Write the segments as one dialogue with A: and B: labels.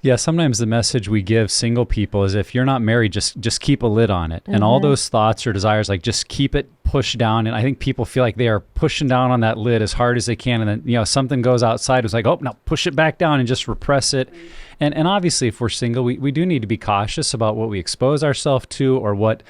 A: Yeah, sometimes the message we give single people is if you're not married, just keep a lid on it. And all
B: Mm-hmm.
A: those thoughts or desires, like just keep it pushed down. And I think people feel like they are pushing down on that lid as hard as they can. And then, something goes outside. It's like, oh, now push it back down and just repress it. And obviously, if we're single, we do need to be cautious about what we expose ourselves to or what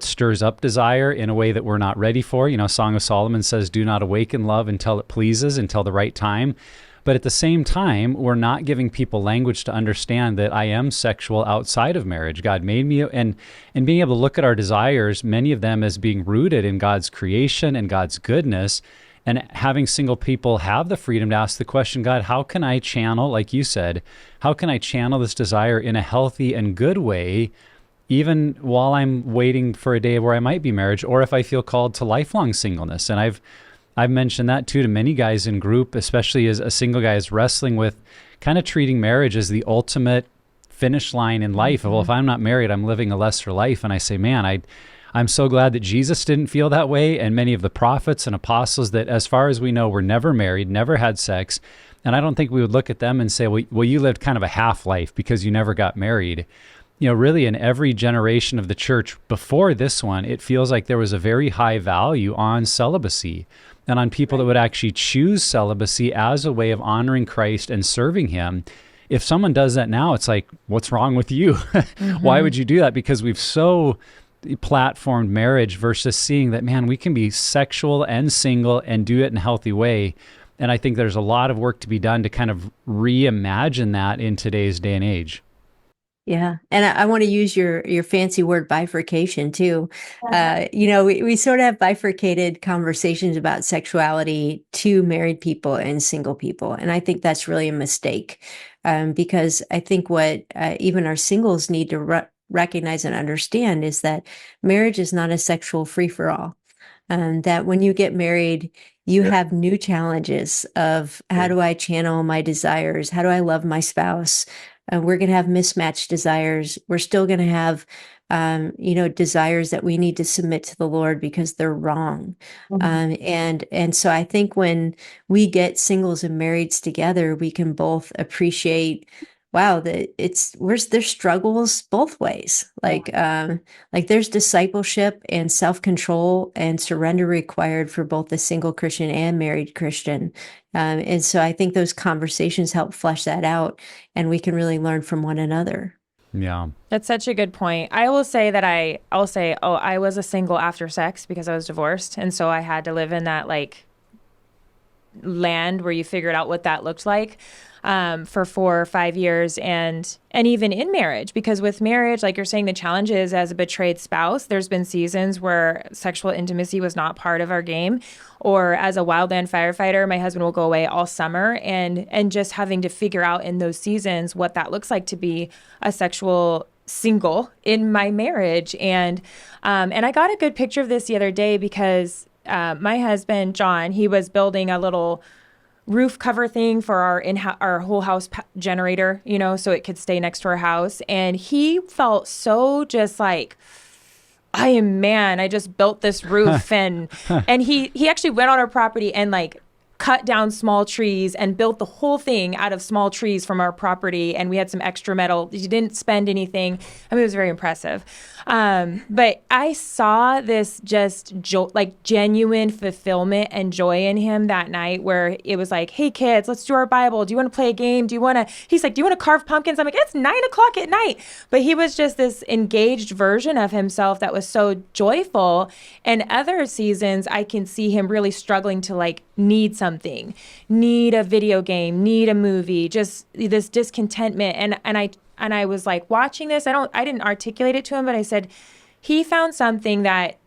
A: stirs up desire in a way that we're not ready for. Song of Solomon says, do not awaken love until it pleases, until the right time. But at the same time, we're not giving people language to understand that I am sexual outside of marriage. God made me, and being able to look at our desires, many of them as being rooted in God's creation and God's goodness, and having single people have the freedom to ask the question, God, how can I channel, like you said, how can I channel this desire in a healthy and good way, even while I'm waiting for a day where I might be married, or if I feel called to lifelong singleness? And I've mentioned that too to many guys in group, especially as a single guy is wrestling with kind of treating marriage as the ultimate finish line in life. Well, if I'm not married, I'm living a lesser life. And I say, man, I'm so glad that Jesus didn't feel that way. And many of the prophets and apostles that, as far as we know, were never married, never had sex. And I don't think we would look at them and say, well, you lived kind of a half life because you never got married. Really in every generation of the church before this one, it feels like there was a very high value on celibacy and on people that would actually choose celibacy as a way of honoring Christ and serving him. If someone does that now, it's like, what's wrong with you? Why would you do that? Because we've so platformed marriage versus seeing that, man, we can be sexual and single and do it in a healthy way. And I think there's a lot of work to be done to kind of reimagine that in today's day and age.
B: Yeah. And I want to use your fancy word bifurcation too. We sort of have bifurcated conversations about sexuality to married people and single people. And I think that's really a mistake, because I think what even our singles need to recognize and understand is that marriage is not a sexual free-for-all. That when you get married, you have new challenges of how do I channel my desires? How do I love my spouse? We're going to have mismatched desires. We're still going to have, desires that we need to submit to the Lord because they're wrong. And so I think when we get singles and marrieds together, we can both appreciate, wow, that there's struggles both ways. Like there's discipleship and self-control and surrender required for both the single Christian and married Christian. And so I think those conversations help flesh that out, and we can really learn from one another.
A: Yeah.
C: That's such a good point. I will say that I'll say, oh, I was a single after sex because I was divorced. And so I had to live in that like land where you figured out what that looked like. For 4 or 5 years and even in marriage, because with marriage, like you're saying, the challenge is as a betrayed spouse, there's been seasons where sexual intimacy was not part of our game, or as a wildland firefighter, my husband will go away all summer and just having to figure out in those seasons what that looks like to be a sexual single in my marriage. And I got a good picture of this the other day because my husband, John, he was building a little roof cover thing for our whole house generator, so it could stay next to our house. And he felt so just like, I just built this roof. and he actually went on our property and like cut down small trees and built the whole thing out of small trees from our property. And we had some extra metal. He didn't spend anything. I mean, it was very impressive. But I saw this just like genuine fulfillment and joy in him that night, where it was like, hey kids, let's do our Bible. Do you want to play a game? He's like, do you want to carve pumpkins? I'm like, it's 9:00 at night. But he was just this engaged version of himself that was so joyful. And other seasons, I can see him really struggling to like need something, need a video game, need a movie, just this discontentment. And I was like watching this. I didn't articulate it to him, but I said, he found something that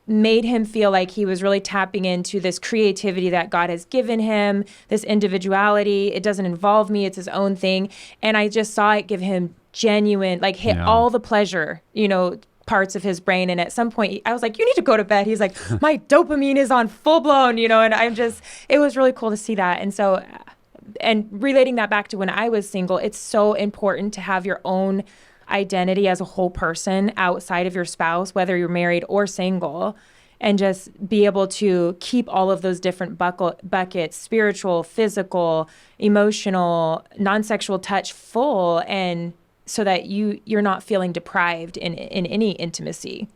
C: made him feel like he was really tapping into this creativity that God has given him, this individuality. It doesn't involve me. It's his own thing. And I just saw it give him genuine, like hit all the pleasure, parts of his brain. And at some point I was like, you need to go to bed. He's like, my dopamine is on full blown, and it was really cool to see that. And so, and relating that back to when I was single, it's so important to have your own identity as a whole person outside of your spouse, whether you're married or single. and just be able to keep all of those different buckets, spiritual, physical, emotional, non-sexual touch full, and so that you're not feeling deprived in any intimacy.